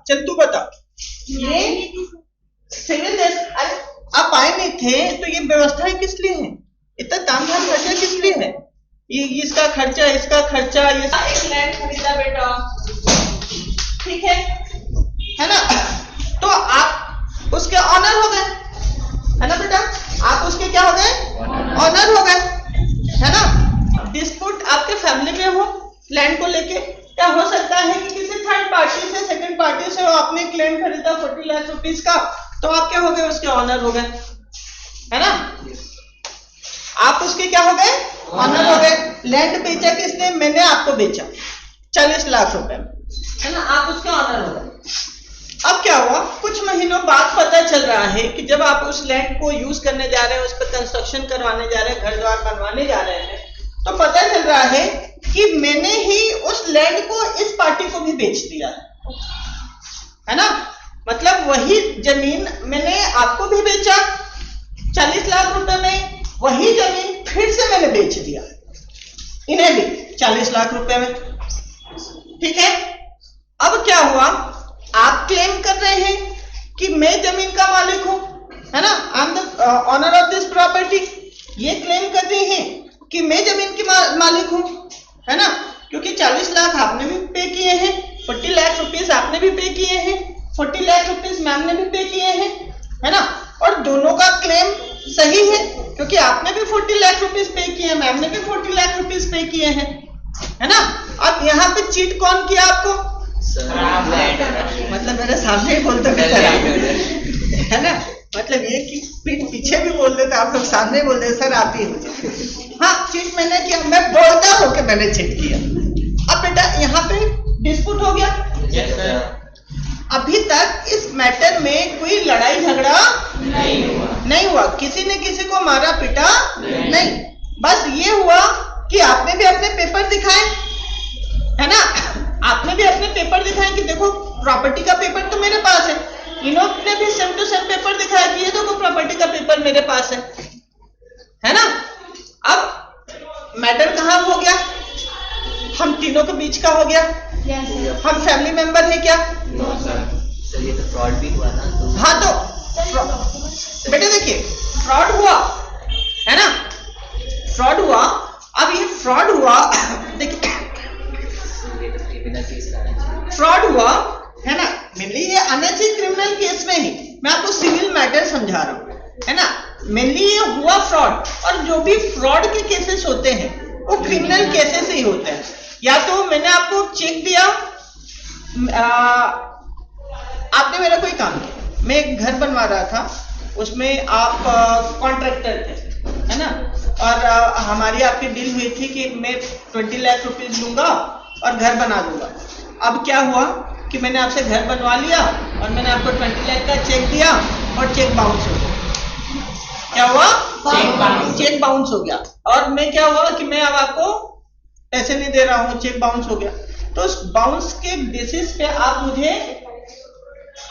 चल तू बता। ये सिविल आप आए नहीं थे तो ये व्यवस्थाएं किस लिए है? इतना तामझाम खर्चा किस लिए है? ये इसका खर्चा, इसका खर्चा, ये एक लैंड खरीदा बेटा, ठीक है ना? तो आप उसके ऑनर हो गए, है ना बेटा? आप उसके क्या हो गए? ऑनर हो गए, है ना? डिस्प्यूट आपके फैमिली में हो लैंड को लेके, क्या हो सकता है कि किसी थर्ड पार्टी से, सेकंड पार्टी से आपने एक लैंड खरीदा 40 लाख रुपीस का, तो आप क्या हो गए? उसके ऑनर हो गए, है ना? आप उसके क्या हो गए? ऑनर हो गए। लैंड बेचा किसने? मैंने आपको बेचा 40 लाख रुपए में, है ना? आप उसके ऑनर हो गए। अब क्या हुआ? कुछ महीनों बाद पता चल रहा है कि जब आप उस लैंड को यूज करने जा रहे हैं, उस पर कंस्ट्रक्शन करवाने जा रहे हैं, घर द्वार बनवाने जा रहे हैं, तो पता चल रहा है कि मैंने ही उस लैंड को इस पार्टी को भी बेच दिया है ना? मतलब वही जमीन मैंने आपको भी बेचा 40 लाख रुपए में, वही जमीन फिर से मैंने बेच दिया इन्हें भी 40 लाख रुपए में, ठीक है? अब क्या हुआ? आप क्लेम कर रहे हैं कि मैं जमीन का मालिक हूं, है ना? I am the owner of this property. ये क्लेम कर रही हैं कि मैं जमीन की मालिक हूं, है ना? क्योंकि 40 लाख आपने भी पे किए हैं, 40 लाख रुपीस आपने भी पे किए हैं, 40 लाख रुपीस मैम ने भी पे किए हैं, है ना? और दोनों का क्लेम सही है क्योंकि आपने भी 40 लाख रुपीस पे किए हैं, मैम ने भी 40 लाख रुपीस पे किए हैं, है ना? अब यहाँ पे चीट कौन किया आपको? मतलब मेरे सामने ही बोलते है ना? मतलब ये कि पीठ पीछे भी बोल देते, आप लोग सामने बोल देते सर आप ही मुझे। हाँ, चीट मैंने किया, मैं बोलता हूँ कि मैंने चीट किया। अब बेटा यहाँ पे डिस्प्यूट हो गया। अभी तक इस मैटर में कोई लड़ाई झगड़ा नहीं हुआ, किसी ने किसी को मारा पीटा नहीं, बस ये हुआ कि आपने भी अपने पेपर दिखाए, है ना? आपने भी अपने पेपर दिखाए कि देखो प्रॉपर्टी का पेपर तो मेरे पास है, इन्होंने भी सेम टू सेम पेपर दिखाया कि ये देखो प्रॉपर्टी का पेपर मेरे पास है ना? अब मैटर कहां हो गया? हम तीनों के बीच का हो गया। हम फैमिली मेंबर है क्या? सर ये तो फ्रॉड भी हुआ ना। हाँ तो बेटे देखिए फ्रॉड हुआ, है ना? फ्रॉड हुआ। अब ये फ्रॉड हुआ, देखिए फ्रॉड हुआ, है ना? मेनली ये आना चाहिए क्रिमिनल केस में ही, मैं आपको सिविल मैटर समझा रहा हूँ, है ना? मेनली ये हुआ फ्रॉड, और जो भी फ्रॉड के केसेस होते हैं वो क्रिमिनल केसेस ही होते हैं। या तो मैंने आपको चेक दिया, आपने मेरा कोई काम किया, मैं एक घर बनवा रहा था, उसमें आप कॉन्ट्रैक्टर थे, है ना? और हमारी आपकी डील हुई थी कि मैं 20 लाख रुपीस लूंगा और घर बना दूंगा। अब क्या हुआ कि मैंने आपसे घर बनवा लिया और मैंने आपको 20 लाख का चेक दिया और चेक बाउंस हो गया। क्या हुआ? चेक बाउंस हो गया। और मैं क्या हुआ कि मैं अब आपको पैसे नहीं दे रहा हूं, चेक बाउंस हो गया। तो उस बाउंस के बेसिस पे आप मुझे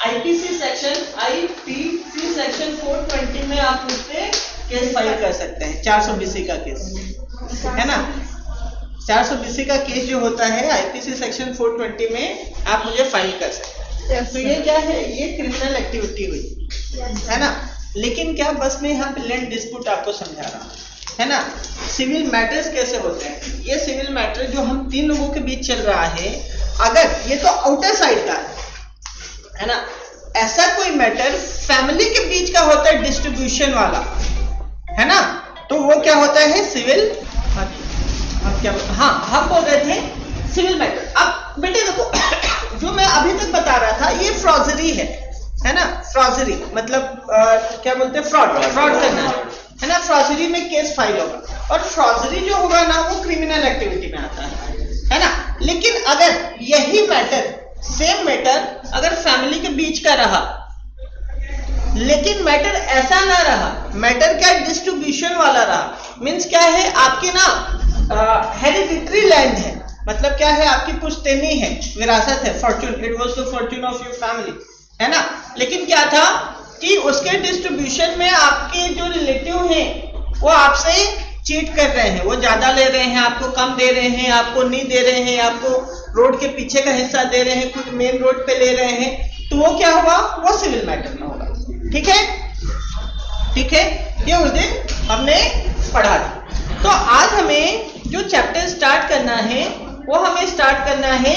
आईपीसी सेक्शन 420 में आप मुझसे केस फाइल कर सकते हैं, 420 का केस, है ना? 420 का केस जो होता है आईपीसी सेक्शन 420 में आप मुझे फाइल कर सकते हैं। तो ये क्या है? ये क्रिमिनल एक्टिविटी हुई, है ना? लेकिन क्या बस मैं यहाँ पे लैंड डिस्प्यूट आपको समझा रहा हूँ, है ना? सिविल मैटर्स कैसे होते हैं? ये सिविल मैटर जो हम तीन लोगों के बीच चल रहा है, अगर ये तो आउटर साइड का है ना? ऐसा कोई मैटर फैमिली के बीच का होता है डिस्ट्रीब्यूशन वाला, है ना? तो वो क्या होता है? सिविल। हम बोल रहे थे सिविल मैटर। अब बेटे देखो जो मैं अभी तक बता रहा था ये फ्रॉजरी है ना? फ्रॉजरी मतलब क्या बोलते हैं? फ्रॉड करना, है ना? फ्रॉजरी में केस फाइल होगा, और फ्रॉजरी जो होगा ना वो क्रिमिनल एक्टिविटी में आता है ना? लेकिन अगर यही मैटर, सेम मैटर अगर फैमिली के बीच का रहा, लेकिन मैटर ऐसा ना रहा, मैटर क्या डिस्ट्रीब्यूशन वाला रहा, मीन्स क्या है? आपकी ना हेरिडिटरी लैंड है, मतलब क्या है? आपकी पुश्तैनी है, विरासत है, Fortune, it was the Fortune of your family, है ना? लेकिन क्या था कि उसके डिस्ट्रीब्यूशन में आपके जो रिलेटिव हैं वो आपसे चीट कर रहे हैं, वो ज्यादा ले रहे हैं, आपको कम दे रहे हैं, आपको नहीं दे रहे हैं, आपको रोड के पीछे का हिस्सा दे रहे हैं, कुछ मेन रोड पे ले रहे हैं, तो वो क्या हुआ, वो सिविल मैटर में होगा। ठीक है, ठीक है, ये उस दिन हमने पढ़ा था। तो आज हमें जो चैप्टर स्टार्ट करना है वो हमें स्टार्ट करना है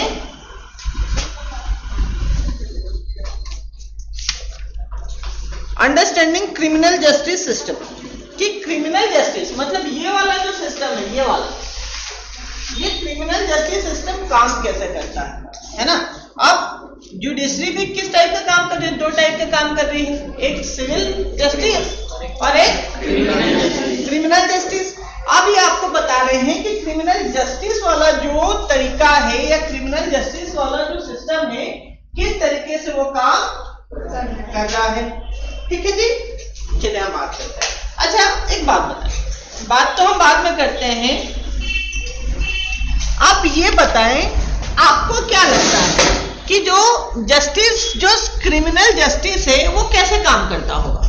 अंडरस्टैंडिंग क्रिमिनल जस्टिस सिस्टम। कि क्रिमिनल जस्टिस मतलब ये वाला जो सिस्टम है, ये वाला, ये क्रिमिनल जस्टिस सिस्टम काम कैसे करता है ना। अब जुडिशरी भी किस टाइप का काम कर रही है, दो टाइप का काम कर रही है, एक सिविल जस्टिस और एक क्रिमिनल जस्टिस। अब ये आपको बता रहे हैं कि क्रिमिनल जस्टिस वाला जो तरीका है या क्रिमिनल जस्टिस वाला जो सिस्टम है किस तरीके से वो काम कर रहा है। ठीक है जी, चलिए हम बात करते हैं। अच्छा एक बात बताएं, बात तो हम बाद में करते हैं, आप ये बताएं आपको क्या लगता है कि जो जस्टिस, जो क्रिमिनल जस्टिस है वो कैसे काम करता होगा,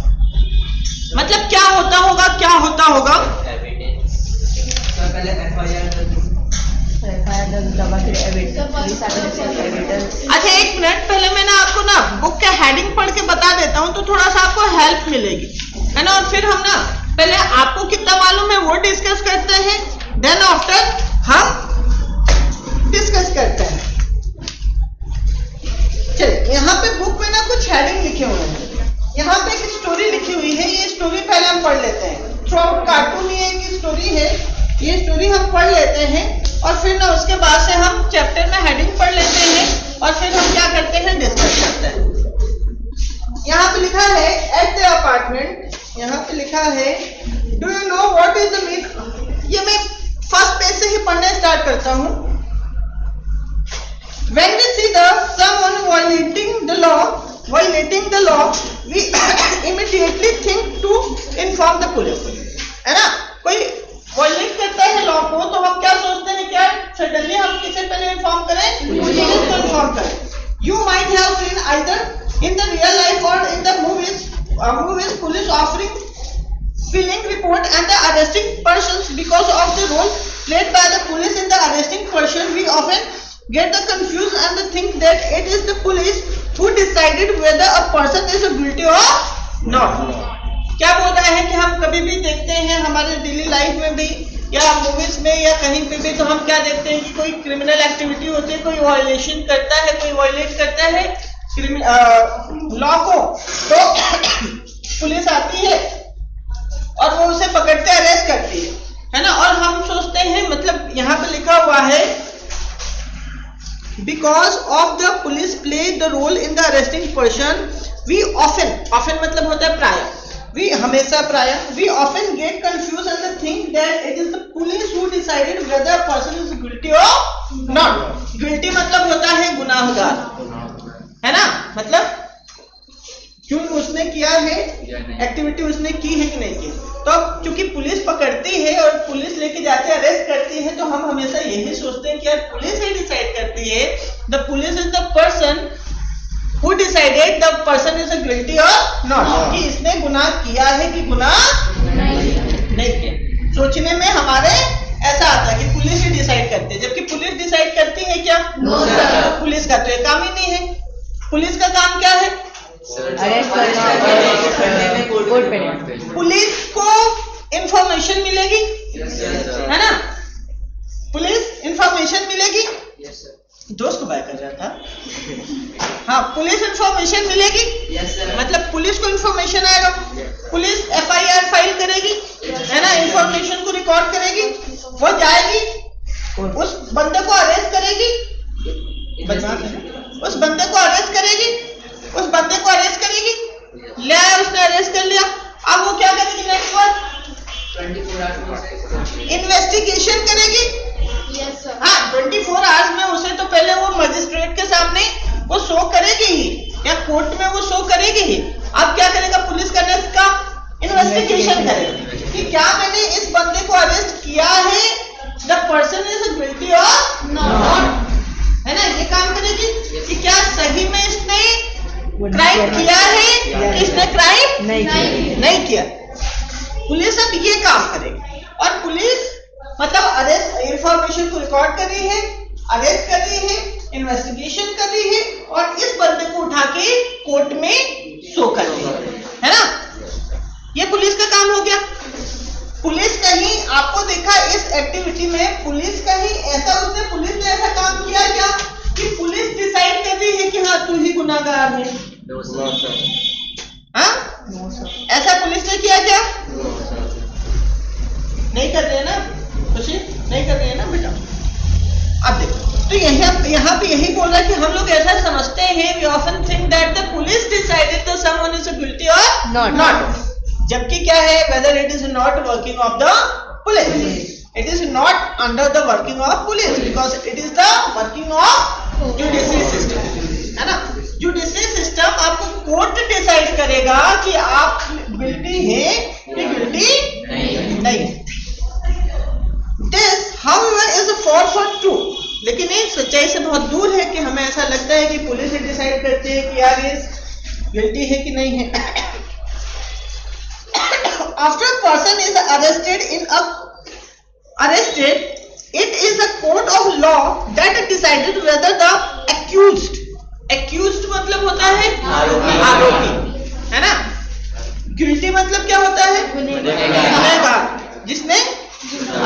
मतलब क्या होता होगा, क्या होता होगा। अच्छा एक मिनट, पहले मैं ना आपको ना बुक का हेडिंग पढ़ के बता देता हूं तो थोड़ा सा आपको हेल्प मिलेगी, है ना। और फिर हम ना पहले आपको कितना मालूम है वो डिस्कस करते हैं, देन आफ्टर हम डिस्कस करते हैं। चलिए यहाँ पे बुक में ना कुछ हेडिंग लिखे हुए हैं, यहाँ पे एक स्टोरी लिखी हुई है, ये स्टोरी पहले हम पढ़ लेते हैं। थ्रू आउट कार्टून ये एक स्टोरी है, ये स्टोरी हम पढ़ लेते हैं और फिर ना उसके बाद से हम चैप्टर में हेडिंग पढ़ लेते हैं और फिर हम क्या करते हैं, डिस्कस करते हैं। यहाँ पे लिखा है एट द अपार्टमेंट, यहाँ पे लिखा है do you know what is the mean. ये मैं फर्स्ट पेज से ही पढ़ने स्टार्ट करता हूँ। When we see someone violating the law, we immediately think to inform the police, है ना। कोई वायलेट करता है लॉ को तो हम क्या सोचते हैं, क्या सडनली हम किसे पहले इन्फॉर्म करें, पुलिस को इन्फॉर्म करें। You might have seen either in the real life or in the movies police offering filling report and the arresting persons. Because of the role played by the police in the arresting person, we often get the confused and think that it is the police who decided whether a person is guilty or not. क्या बोल रहा है कि हम कभी भी देखते हैं हमारे डेली लाइफ में भी या मूवीज में या कहीं पे भी, तो हम क्या देखते हैं कि कोई क्रिमिनल एक्टिविटी होती है, कोई वायलेशन करता है, कोई वायलेट करता है लॉ को, तो पुलिस आती है और वो उसे पकड़ते अरेस्ट करती है ना। और हम सोचते हैं, मतलब यहाँ पे लिखा हुआ है because of the police play the role in the arresting person, we often मतलब होता है प्राय, we हमेशा प्राय, we often get confused and think that it is the police who decided whether a person is guilty or not. guilty मतलब होता है गुनाहगार, है ना, मतलब क्यों उसने किया है, एक्टिविटी उसने की है कि नहीं की। तो चूंकि पुलिस पकड़ती है और पुलिस लेके जाके अरेस्ट करती है, तो हम हमेशा यही सोचते हैं कि यार पुलिस ही डिसाइड करती है, the police is the person who decided the person is guilty और नॉट, कि इसने गुनाह किया है कि गुनाह नहीं किया। सोचने में हमारे ऐसा आता है कि पुलिस ही डिसाइड करती है, जबकि पुलिस डिसाइड करती है क्या, पुलिस का तो ये काम ही नहीं है। पुलिस का काम क्या है, अरेस्ट करना, पुलिस को इंफॉर्मेशन मिलेगी, है ना, पुलिस इंफॉर्मेशन मिलेगी, दोस्त को बाय कर रहा था, हाँ पुलिस इंफॉर्मेशन मिलेगी, मतलब पुलिस को इंफॉर्मेशन आएगा, पुलिस FIR फाइल करेगी, है ना, इंफॉर्मेशन को रिकॉर्ड करेगी, वो जाएगी उस बंदे को अरेस्ट करेगी, उस बंदे को अरेस्ट करेगी, उस बंदे को अरेस्ट करेगी, ले आया उसने अरेस्ट कर लिया, अब वो क्या करेगी, नेक्स्ट बार इन्वेस्टिगेशन करेगी, हाँ 24 आवर्स में उसे तो पहले वो मजिस्ट्रेट के सामने वो शो करेगी ही या कोर्ट में वो शो करेगी ही। अब क्या करेगा, पुलिस का नेक्स्ट का इन्वेस्टिगेशन करेगी कि क्या मैंने इस बंदे को अरेस्ट किया है, द पर्सन इज गिल्टी और नॉट, है ना, ये काम करेगी कि क्या सही में इसने क्राइम किया है, इसने क्राइम नहीं किया। पुलिस अब ये काम करेगी और पुलिस मतलब अरेस्ट इंफॉर्मेशन को रिकॉर्ड कर रही है, अरेस्ट कर रही है, इन्वेस्टिगेशन कर रही है और इस बंदे को उठा के कोर्ट में शो कर रही है ना। ये पुलिस का काम हो गया। पुलिस कहीं आपको देखा इस एक्टिविटी में, पुलिस कहीं ऐसा उसने पुलिस ने ऐसा काम किया क्या कि पुलिस डिसाइड कर रही है कि हाँ तू ही गुनाहगार है? हाँ, ऐसा पुलिस ने किया क्या? नहीं कर रहे हैं ना खुशी, नहीं कर रहे हैं ना बेटा। अब देखो, तो यहाँ पे यही बोल रहा है कि हम लोग ऐसा समझते हैं, we often think that the police decided that someone is guilty or not. जबकि क्या है, whether it is not working of the police, it is not under the working of police because it is the working of judiciary system, है ना। Judiciary system आपको court decide करेगा कि आप guilty हैं कि गिल्टी नहीं। This, however, is a far true. लेकिन ये सच्चाई से बहुत दूर है कि हमें ऐसा लगता है कि पुलिस डिसाइड करती है कि यार ये गिल्टी है कि नहीं है। After a person is arrested, it is a court of law that decided whether the accused मतलब होता है आरोपी, है ना। गिल्टी मतलब क्या होता है? गुनहगार, जिसने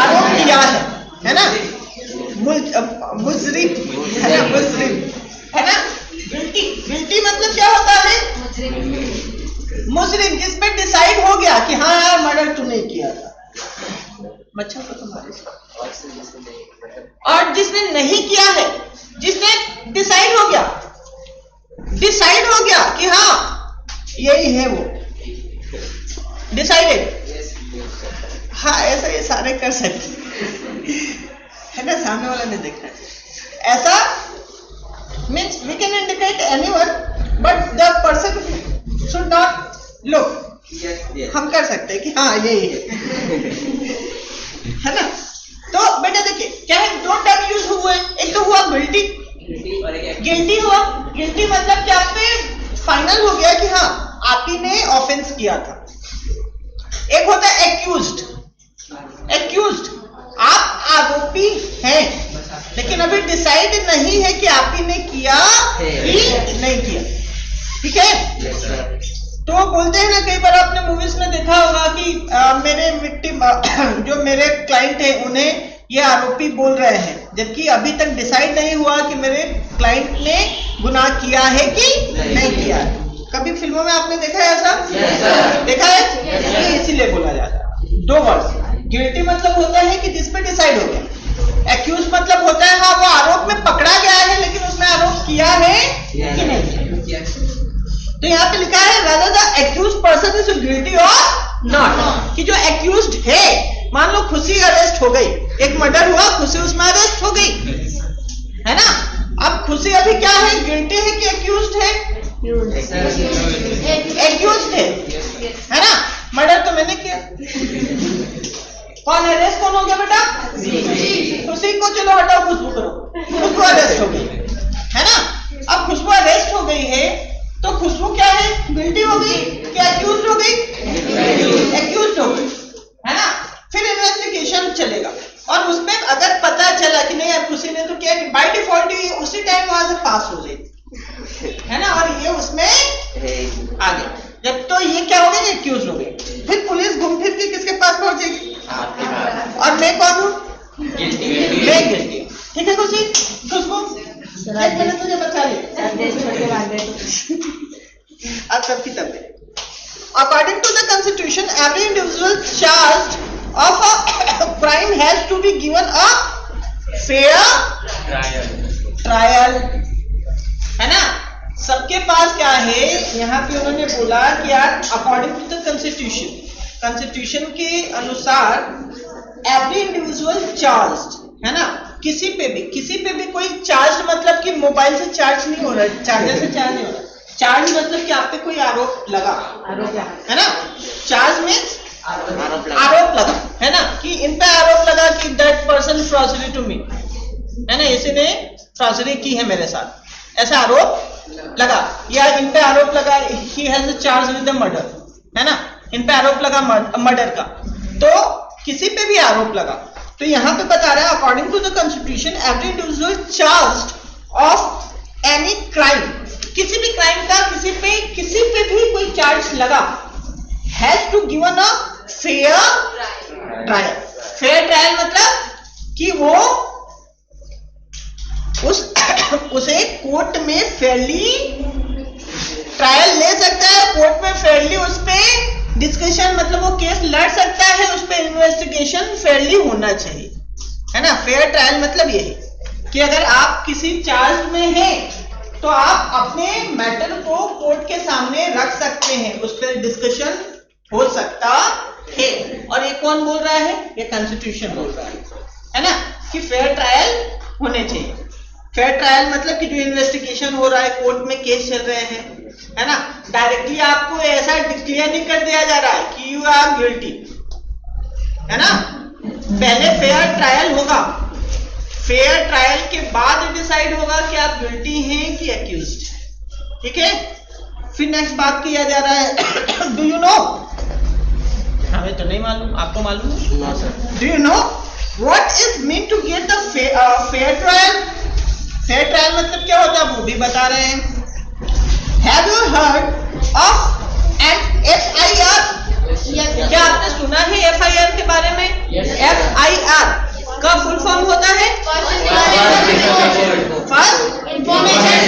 आरोप किया है ना। मुजरिम है ना, मुजरिम है ना। गिल्टी मतलब क्या होता है? मुजरिम, जिसपे डिसाइड हो गया कि हाँ यार मर्डर तूने किया था। बच्चा को तुम्हारे और जिसने नहीं किया है, जिसने डिसाइड हो गया कि हाँ यही है वो डिसाइडेड। हाँ ऐसा ये सारे कर सकते है ना, सामने वाला ने देखना है। ऐसा means we can indicate anyone but the person should not look. हम कर सकते हैं कि हाँ यही है ना। तो बेटा देखिए क्या है, दो टर्म यूज हुए। एक तो हुआ गिल्टी हुआ। गिल्टी मतलब क्या, पे फाइनल हो गया कि हाँ आप ही ने ऑफेंस किया था। एक होता है एक्यूज्ड, आप आरोपी हैं लेकिन अभी डिसाइड नहीं है कि आप ही ने किया कि नहीं किया, ठीक है। तो बोलते हैं ना, कई बार आपने मूवीज में देखा होगा कि मेरे विक्टिम जो मेरे क्लाइंट है उन्हें ये आरोपी बोल रहे हैं, जबकि अभी तक डिसाइड नहीं हुआ कि मेरे क्लाइंट ने गुनाह किया है कि नहीं किया है। कभी फिल्मों में आपने देखा है ऐसा? देखा है? इसीलिए बोला जाता है दो वर्ड। गिल्टी मतलब होता है कि जिस पे डिसाइड हो गया। एक्यूज मतलब होता है हाँ वो आरोप में पकड़ा गया है लेकिन उसने आरोप किया है कि नहीं। तो यहाँ पे लिखा है whether the accused person is guilty or not, कि जो एक्यूज्ड है, मान लो खुशी अरेस्ट हो गई, एक मर्डर हुआ, खुशी उसमें अरेस्ट हो गई, है ना। अब खुशी अभी क्या है, गिल्टी है कि एक्यूज्ड है? एक्यूज्ड है ना। मर्डर तो मैंने किया। कौन अरेस्ट कौन हो गया बेटा? खुशी को चलो हटाओ, खुशबू करो। खुशबू अरेस्ट हो गई है ना। अब खुशबू अरेस्ट हो गई है तो खुशबू क्या है, गिल्टी हो गई क्या एक्यूज्ड हो गई? एक्यूज्ड हो गई, है ना। फिर इन्वेस्टिगेशन चलेगा और उसमें अगर पता चला कि नहीं यार खुशी ने तो किया, बाय डिफॉल्ट ये उसी टाइम वहां से पास हो जाएगी, है ना, और ये उसमें आ गया। जब तो ये क्या हो गई, एक्यूज हो गई। फिर पुलिस घूम फिर के किसके पास पहुंचेगी? और मैं कौन हूँ? मैं गिल्टी। ठीक है खुशी, खुशबू मैंने तुझे बचा लिया। अब सबकी तब according to the constitution every individual charged of a crime has to be given a fair trial, है ना। सबके पास क्या है, यहाँ पे उन्होंने बोला कि यार अकॉर्डिंग टू द कॉन्स्टिट्यूशन के अनुसार एवरी इंडिविजुअल चार्ज्ड, है ना। किसी पे भी कोई चार्ज मतलब कि मोबाइल से चार्ज नहीं हो रहा है, चार्जर से चार्ज नहीं हो रहा है। चार्ज मतलब कि आप पे कोई आरोप लगा, है ना। चार्ज मीन्स आरोप लगा, है ना, कि इन पे आरोप लगा कि दैट पर्सन फ्रॉडरी टू मी, है ना, इसी ने फ्रॉडरी की है मेरे साथ, ऐसा आरोप लगा। या इन पे आरोप लगा he has a charge with the murder, है ना, इन पे आरोप लगा मर्डर का। तो किसी पे भी आरोप लगा तो यहाँ पे बता रहा है according to the constitution every individual charged of any crime, किसी भी क्राइम का किसी पे भी कोई चार्ज लगा, has to given a fair trial. Fair trial मतलब कि वो उसे कोर्ट में फेयरली ट्रायल ले सकता है, कोर्ट में फेयरली उस पे डिस्कशन मतलब वो केस लड़ सकता है, उस पे इन्वेस्टिगेशन फेयरली होना चाहिए, है ना। फेयर ट्रायल मतलब ये है कि अगर आप किसी चार्ज में हैं तो आप अपने मैटर को कोर्ट के सामने रख सकते हैं, उस पर डिस्कशन हो सकता है। और ये कौन बोल रहा है? ये कॉन्स्टिट्यूशन बोल रहा है ना, कि फेयर ट्रायल होने चाहिए। फेयर ट्रायल मतलब कि जो इन्वेस्टिगेशन हो रहा है, कोर्ट में केस चल रहे हैं, है ना, डायरेक्टली आपको ऐसा डिक्लेयर नहीं कर दिया जा रहा है कि यू आर गिल्टी, है ना। पहले फेयर ट्रायल होगा, फेयर ट्रायल के बाद डिसाइड होगा कि आप गिल्टी हैं कि एक्यूज्ड, ठीक है। फिर नेक्स्ट बात किया जा रहा है, डू यू नो, हमें तो नहीं मालूम, आपको मालूम है? Do you know what is mean to get the fair trial? Fair trial मतलब क्या होता है वो भी बता रहे हैं। Have you heard of an FIR? क्या आपने सुना है FIR के बारे में? FIR का फुल फॉर्म होता है फर्स्ट इंफॉर्मेशन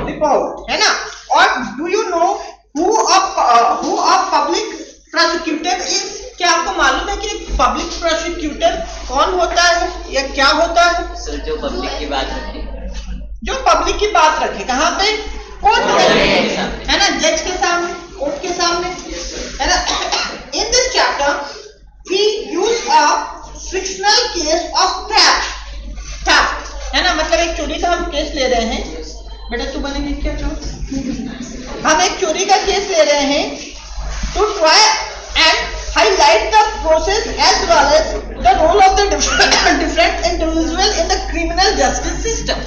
रिपोर्ट, है ना। और do you know who of public prosecutor is? क्या आपको मालूम है कि पब्लिक प्रोसिक्यूटर कौन होता है या क्या होता है? सर जो पब्लिक की बात रखे, जो पब्लिक की बात रखे, कहाँ पे? कोर्ट में, है ना, जज के सामने, कोर्ट के सामने, है ना। In this chapter we use a fictional case of theft, है ना, मतलब एक चोरी का हम केस ले रहे हैं। बेटा तू बनेगी क्या चोर? हम एक चोरी का केस ले रहे हैं to try and highlight the process as well as the role of the different individual in the criminal justice system,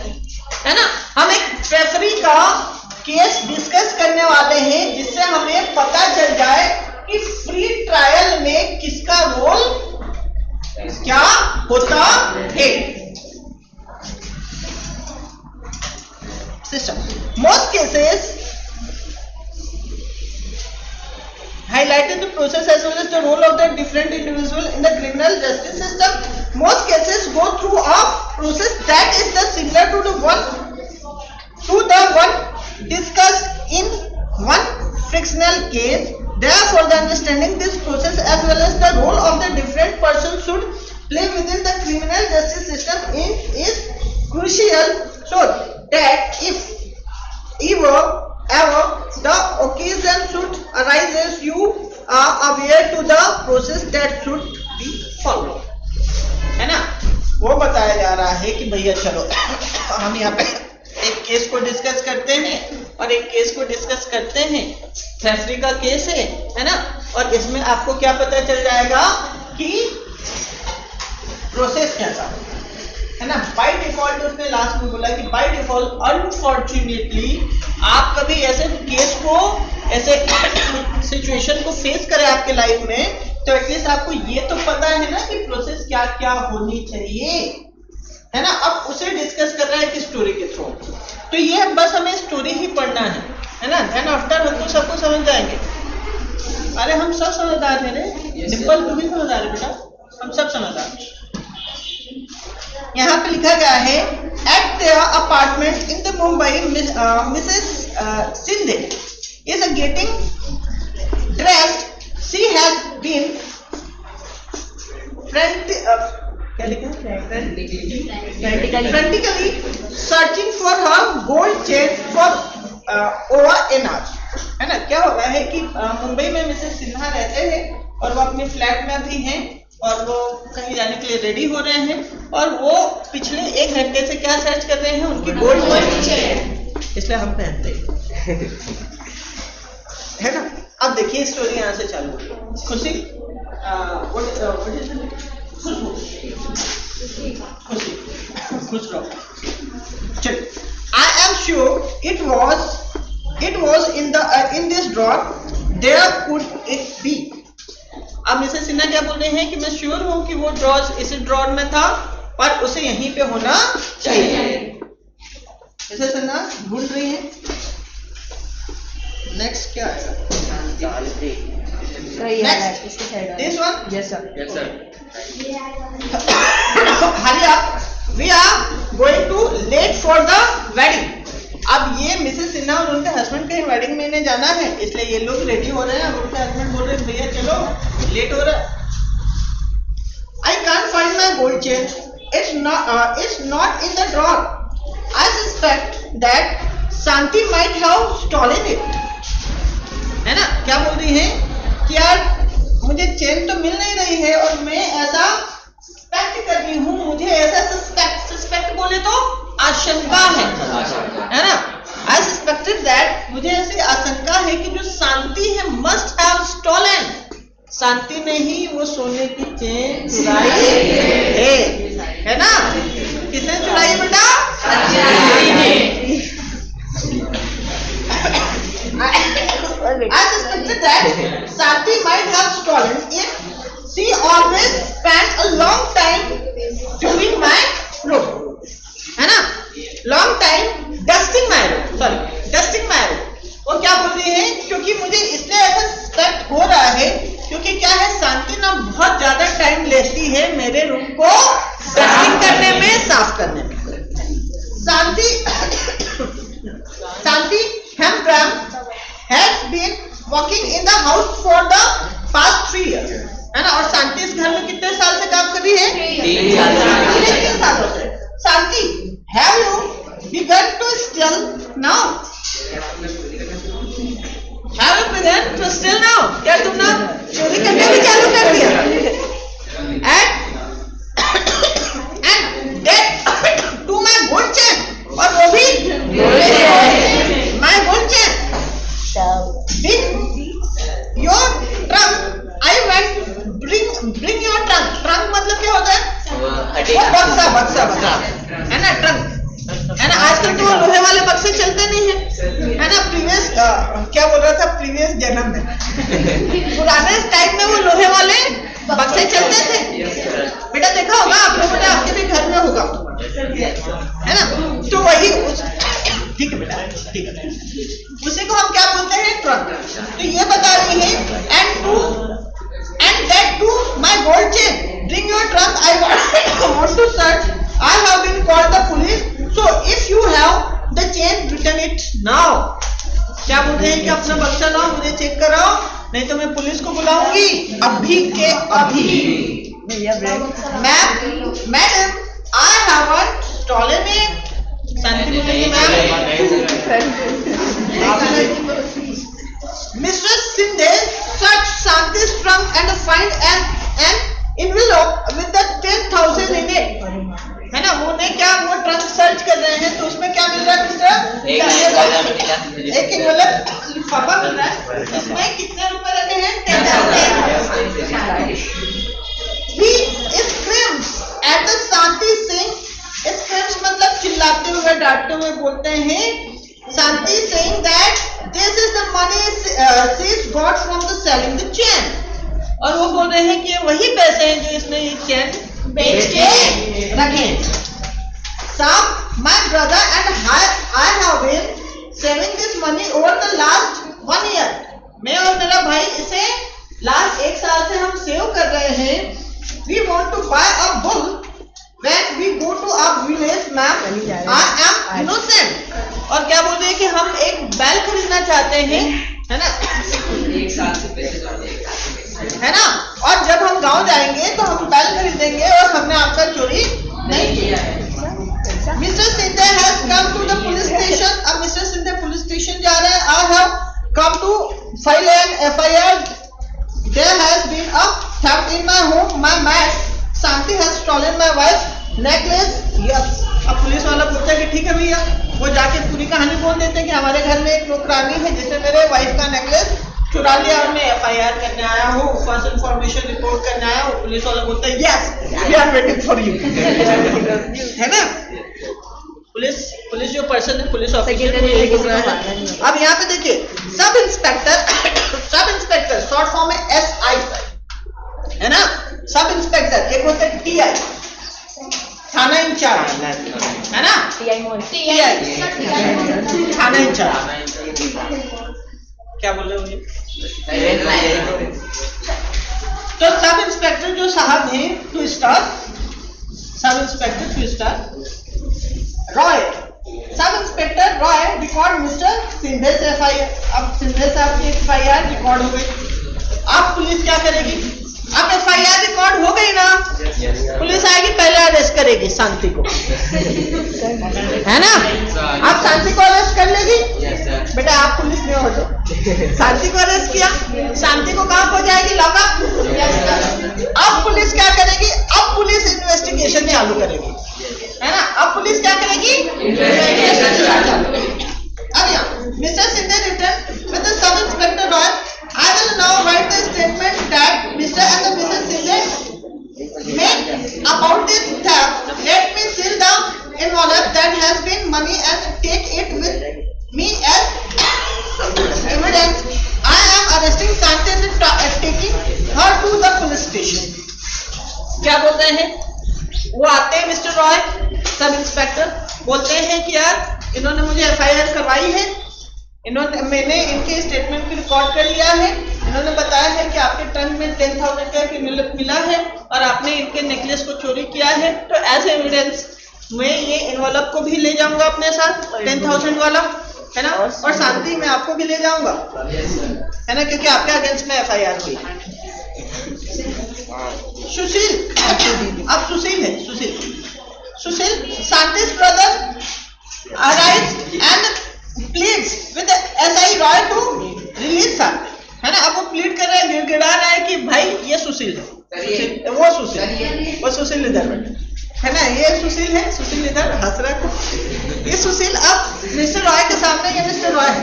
है ना। हम एक रेफरी का केस डिस्कस करने वाले हैं जिससे हमें पता चल जाए कि फ्री ट्रायल में किसका रोल क्या होता है। System most cases highlighted the process as well as the role of the different individual in the criminal justice system. Most cases go through a process that is the similar to the one discussed in one frictional case. Therefore, the understanding this process as well as the role of the different persons should play within the criminal justice system is crucial, so that if ever the occasion should arises, you are aware to the process that should be followed, है ना। वो बताया जा रहा है कि भैया चलो हम यहाँ पे एक केस को डिस्कस करते हैं और एक केस को डिस्कस करते हैं, थेफ्ट का केस है ना, और इसमें आपको क्या पता चल जाएगा कि प्रोसेस कैसा है ना। बाय डिफॉल्ट उसने लास्ट में बोला कि बाय डिफॉल्ट अनफॉर्चुनेटली आप कभी ऐसे केस को, ऐसे सिचुएशन को फेस करें आपके लाइफ में, तो एटलीस्ट आपको ये तो पता है ना कि प्रोसेस क्या क्या होनी चाहिए, है ना। अब उसे डिस्कस कर रहा है कि स्टोरी के थ्रू, तो ये बस हमें स्टोरी ही पढ़ना है ना। देन आफ्टर हम तो सबको समझ जाएंगे। अरे हम सब समझदार हैं रे, डिम्पल तू भी समझदार है बेटा, हम सब समझदार। यहाँ पे लिखा गया है at the apartment in the Mumbai Mrs Sindhe is getting dressed, she has been frantically searching for her gold chain for over an hour, है ना। क्या हो रहा है कि मुंबई में मिसेस सिन्हा रहते हैं और वो अपने फ्लैट में भी हैं और वो कहीं जाने के लिए रेडी हो रहे हैं और वो पिछले 1 घंटे से क्या सर्च कर रहे हैं, उनकी गोल्ड चेन, इसलिए हम पहनते हैं, है ना। अब देखिए स्टोरी यहाँ से चालू होगी। खुशी खुश रहो। चलिए, I am sure it was in this drawer. There could it be? अब मिसेस सिन्हा क्या बोल रहे हैं कि मैं श्योर हूं कि वो ड्रॉज इसी ड्रॉर में था, पर उसे यहीं पे होना चाहिए। मिसेस सिन्हा ढूंढ रही हैं। नेक्स्ट क्या आएगा? This one? Yes, sir. Hurry up, we are going to late for the wedding. अब ये मिसेस सिन्हा और उनके हस्बैंड के वेडिंग में इन्हें जाना है, इसलिए ये लोग रेडी हो रहे हैं। उनके हस्बैंड बोल रहे हैं भैया चलो, लेट हो रहा है। I can't find my gold chain. It's not in the drawer. I suspect that Santi might have stolen it. है ना? क्या बोल रही है कि यार मुझे चेन तो मिल नहीं रही है और मैं ऐसा सस्पेक्ट कर रही हूँ, मुझे ऐसा सस्पेक्ट बोले तो आशंका है ना? I suspected that, मुझे ऐसी आशंका है कि जो शांति है must have stolen. शांति ने ही वो सोने की चेन चुराई है ना? किसने चुराई बेटा? I suspected that Santi might have stolen it. She always spent a long time doing my room, है ना? Long time dusting my room. और क्या बोल रही है? क्योंकि मुझे इसलिए ऐसा सस्पेक्ट हो रहा है क्योंकि क्या है, शांति ना बहुत ज्यादा टाइम लेती है मेरे रूम को डस्टिंग करने में, साफ करने में। शांति Hamtram has been working in the house for the past 3 years, है ना? और शांति इस घर में कितने साल से काम कर रही है? 3 सालों से। शांति, have you begun to steal now? Have you begun to steal now? क्या तुमने चोरी करना भी चालू कर दिया? And that to my gold chain, और वो भी my gold chain. With your trunk, I went bring your trunk. Trunk मतलब क्या होता है? वो बक्सा है ना? ट्रंक है ना? आजकल तो लोहे वाले बक्से चलते नहीं है ना? प्रीवियस क्या बोल रहा था, प्रीवियस जन्म में पुराने टाइम में वो लोहे वाले बक्से चलते थे बेटा, देखा होगा आप लोगों ने, आपके भी घर में होगा, है ना? तो वही ठीक है बेटा, ठीक है, उसी को हम क्या बोलते हैं? ट्रंक। तो ये बता रही है and that too my gold chain. Bring your trunk. I want to search. I have been called the police. So if you have the chain, return it now. क्या बोल रहे हैं कि अपना बक्सा लाओ, मुझे चेक कराओ, नहीं तो मैं पुलिस को बुलाऊंगी अभी के अभी। Madam, I haven't stolen it. शांति बोलेंगे ma'am. Mr. Sindhe searched Shanti's trunk and find an envelope with the 10,000 in it. है ना? वो ने क्या, वो ट्रंक सर्च कर रहे हैं तो उसमें क्या मिल रहा है मिस्टर? एक एनवेलप लिफाफा मिल रहा है, इसमें कितने रुपए रखे हैं? 10,000। He screams at the Shanti saying, screams मतलब चिल्लाते हुए, डांटते हुए बोलते हैं Shanti saying that this is the money she's got from the selling the chain. और वो बोल रहे हैं कि वही पैसे हैं जो इसने ये चैन बेच के रखे। Sam, my brother and I have been saving this money over the last 1 year. मैं और मेरा भाई इसे लास्ट 1 साल से हम सेव कर रहे हैं। We want to buy a bull when we go to our village, ma'am. I am innocent. और क्या बोल रहे हैं कि हम एक बैल खरीदना चाहते हैं, है ना? 1 साल से पैसे है ना? और जब हम गांव जाएंगे तो हम बैल खरीदेंगे और हमने आपका चोरी नहीं किया है। Mr Shinde has come to the police station. अब मिस्टर सिंधे पुलिस स्टेशन जा रहे हैं। I have come to file an FIR। There has been a theft in my home. My maid Shanti has stolen my wife necklace. Yes. अब police वाला पूछता है कि ठीक है भैया, वो जाके पूरी कहानी बोल देते हैं कि हमारे घर में एक नौकरानी है जिसने मेरे वाइफ का नेकलेस चुरा लिया और मैं FIR करने आया हूँ, फर्स्ट इन्फॉर्मेशन रिपोर्ट करने आया हूँ। पुलिस वाला बोलता है yes, we are waiting for you, है ना? पुलिस जो पर्सन है, पुलिस ऑफिसर को यही बोल रहा है। अब यहाँ पे देखिए, सब इंस्पेक्टर शॉर्ट फॉर्म में SI, इंचार्ज है ना, थाना इंचार्ज। क्या बोल रहे हो ये? तो सब इंस्पेक्टर जो साहब हैं 2 star, sub inspector 2 star Roy, sub inspector Roy record Mr Shinde से FIR। अब सिंधे साहब की FIR रिकॉर्ड हो गई। अब पुलिस क्या करेगी? अब FIR रिकॉर्ड हो गई ना, पुलिस आएगी पहले अरेस्ट करेगी शांति को, है ना। आप शांति को अरेस्ट कर लेगी, बेटा आप पुलिस में हो जाओ। शांति को अरेस्ट किया, शांति को कहाँ हो जाएगी? लॉकअप। अब पुलिस क्या करेगी? अब पुलिस इन्वेस्टिगेशन चालू करेगी, है ना। अब पुलिस क्या करेगी? इन्वेस्टिगेशन चालू करेगी। अब यहाँ Mr Shinde return with the sub inspector Roy, I will now write the statement that Mr. and the Mrs. Sindhe made about this theft. Let me seal the envelope that has been money and take it with me as evidence. I am arresting Shanti and taking her to the police station. क्या बोलते हैं? वो आते हैं mister Roy sub inspector, बोलते हैं कि यार इन्होंने मुझे FIR करवाई है, मैंने इनके स्टेटमेंट को रिकॉर्ड कर लिया है, इन्होंने बताया है कि आपके ट्रंक में 10,000 का मिला है और आपने इनके नेकलेस को चोरी किया है, तो एज एविडेंस मैं ये एनवलप को भी ले जाऊंगा अपने साथ 10,000 वाला, है ना, और शांति में आपको भी ले जाऊंगा, है ना, क्योंकि आपके अगेंस्ट में FIR हुई। सुशील, अब सुशील है, सुशील शांति's brother arrives and pleads with SI Roy to release Shanti, है ना। अब वो प्लीड कर रहा है, गिड़गिड़ा रहा है कि भाई ये सुशील है, वो सुशील इधर है ना, ये सुशील है, सुशील इधर हंस रहा है। ये सुशील अब मिस्टर रॉय के सामने, ये मिस्टर रॉय है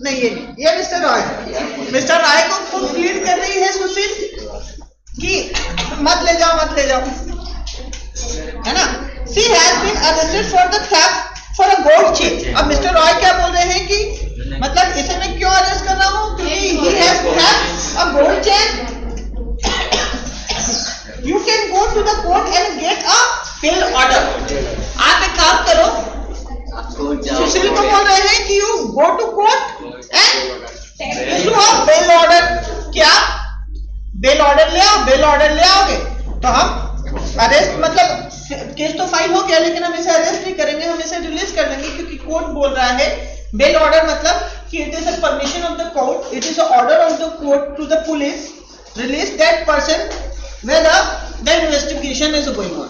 नहीं, ये मिस्टर रॉय है। मिस्टर रॉय को खुद प्लीड कर रही है सुशील कि मत ले जाओ, है ना। She has been arrested for the theft for a gold chain। अब मिस्टर रॉय क्या बोल रहे हैं कि मतलब इसे मैं क्यों अरेस्ट कर रहा हूँ? क्योंकि he has theft a gold chain। You can go to the court and get a bail order। आप एक काम करो, सुशील को बोल रहे हैं कि you go to court and issue a bail order। क्या बेल ऑर्डर ले आओ, बेल ऑर्डर ले आओगे तो हम अरेस्ट, मतलब केस तो फाइल हो गया लेकिन हम इसे अरेस्ट नहीं करेंगे, हम इसे रिलीज कर देंगे, क्योंकि कोर्ट बोल रहा है बेल ऑर्डर मतलब कि it is a permission of the court, it is a order of the court to the police release that person whether the investigation is going on,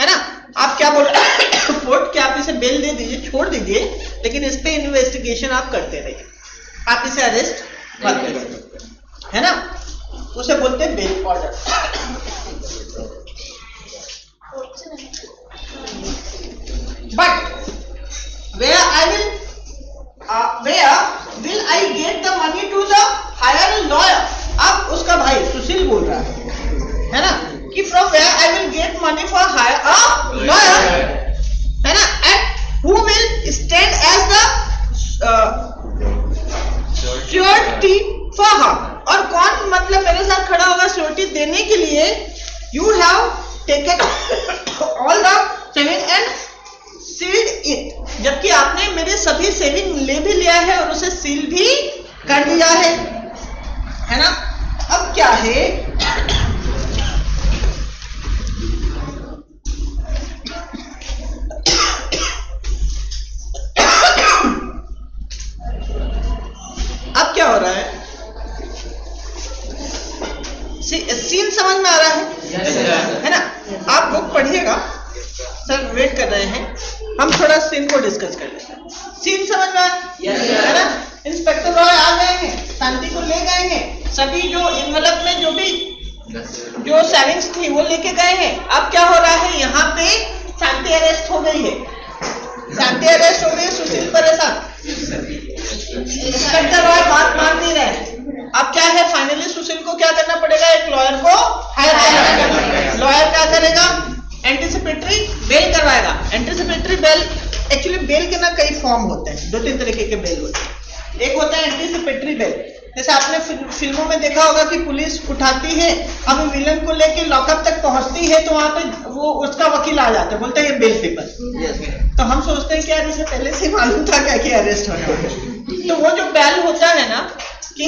है ना। आप क्या बोल रहे हैं कोर्ट कि आप इसे बेल दे दीजिए, छोड़ दीजिए, लेकिन इस पे इन्वेस्टिगेशन आप करते रहिए, आप इसे अरेस्ट मत करिए, है ना। उसे बोलते हैं bail order. But where will I get the money to the hire a lawyer? अब उसका भाई सुशील बोल रहा है ना, कि from where I will get money for hire a lawyer, है ना, and who will stand as the surety for her, और कौन मतलब मेरे साथ खड़ा होगा श्योरिटी देने के लिए। You have taken all the saving and sealed it, जबकि आपने मेरे सभी सेविंग ले भी लिया है और उसे सील भी कर दिया है ना। अब क्या है, अब क्या हो रहा है, सीन समझ में आ रहा है ना। आप बुक पढ़िएगा, सर वेट कर रहे हैं, हम थोड़ा सीन को डिस्कस कर लेते हैं। सीन समझ में है ना। इंस्पेक्टर रॉय आ गए हैं, शांति को ले गए हैं, सभी जो इन्वेलप में जो सेविंग्स थी वो लेके गए हैं। अब क्या हो रहा है, यहाँ पे शांति अरेस्ट हो गई है, शांति अरेस्ट हो गई, सुशील परेशान, इंस्पेक्टर रॉय बात मान नहीं रहे। अब क्या है, फाइनली सुशील को क्या करना पड़ेगा, एक लॉयर को हायर करना पड़ेगा। लॉयर क्या करेगा, एंटीसिपेटरी बेल करवाएगा। एंटीसिपेटरी बेल, एक्चुअली बेल के ना कई फॉर्म होते हैं, 2-3 तरीके के बेल होते हैं। एक होता है एंटीसिपेटरी बेल, जैसे आपने फिल्मों में देखा होगा कि पुलिस उठाती है, अब विलन को लेके लॉकअप तक पहुंचती है तो वहां पे वो उसका वकील आ जाता है, बोलते हैं ये बेल पेपर। तो हम सोचते हैं कि यार इसे पहले से मालूम था क्या कि अरेस्ट होने वाला है। तो वो जो बेल होता है ना कि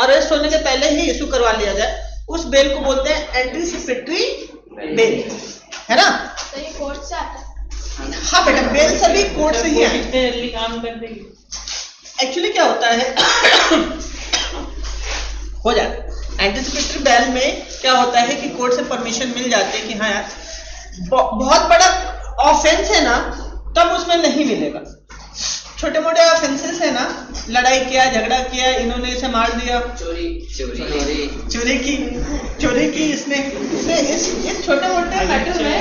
अरेस्ट होने के पहले ही इशू करवा लिया जाए, उस बेल को बोलते हैं एंटीसिपेटरी बेल, है ना। तो ये कोर्ट से आता है? हाँ बेटा, बेल सभी कोर्ट से ही आए। जल्दी काम कर देगी। एक्चुअली क्या होता है हो जाता एंटीसिपेटरी बेल में क्या होता है कि कोर्ट से परमिशन मिल जाती है कि हाँ यार बहुत बड़ा ऑफेंस है ना, तब उसमें नहीं मिलेगा। छोटे मोटे ऑफेंसेस है ना, लड़ाई किया, झगड़ा किया, इन्होंने इसे मार दिया, चोरी की इसने इस छोटे मोटे मैटर में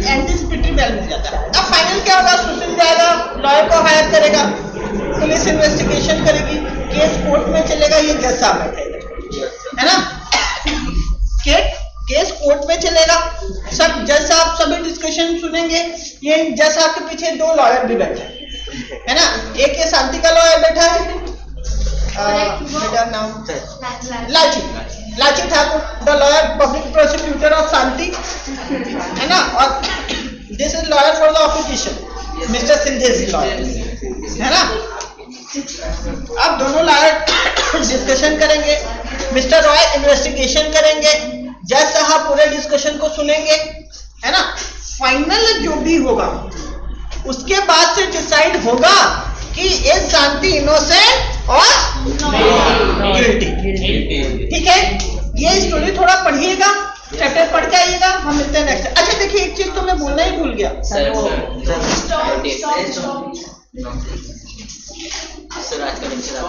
एंटीसिपेटरी बेल मिल जाता है। अब फाइनल क्या होगा, सुप्रीम जाएगा, लॉयर को हायर करेगा, पुलिस इन्वेस्टिगेशन करेगी, केस कोर्ट में चलेगा, ये जज साहब बैठेगा, है ना। केस कोर्ट में चलेगा, सब जज साहब सभी डिस्कशन सुनेंगे। ये जज साहब के पीछे 2 लॉयर भी बैठे है ना, एक ये शांति का लॉयर बैठा है, बेटा नाम Lachi Thakur, the lawyer public prosecutor of Shanti, है ना। और this is lawyer for the opposition, mister Sindhe's lawyer, है ना। अब दोनों लॉयर डिस्कशन करेंगे, मिस्टर रॉय इन्वेस्टिगेशन करेंगे, जज साहब पूरे डिस्कशन को सुनेंगे, है ना। फाइनल जो भी होगा उसके बाद से डिसाइड होगा कि ये शांति इनोसेंट और गिल्टी। ठीक है, ये स्टोरी थोड़ा पढ़िएगा, चैप्टर पढ़ के आइएगा, हम मिलते हैं नेक्स्ट। अच्छा देखिए, एक चीज तो मैं बोलना ही भूल गया। सर आज का लेक्चर आप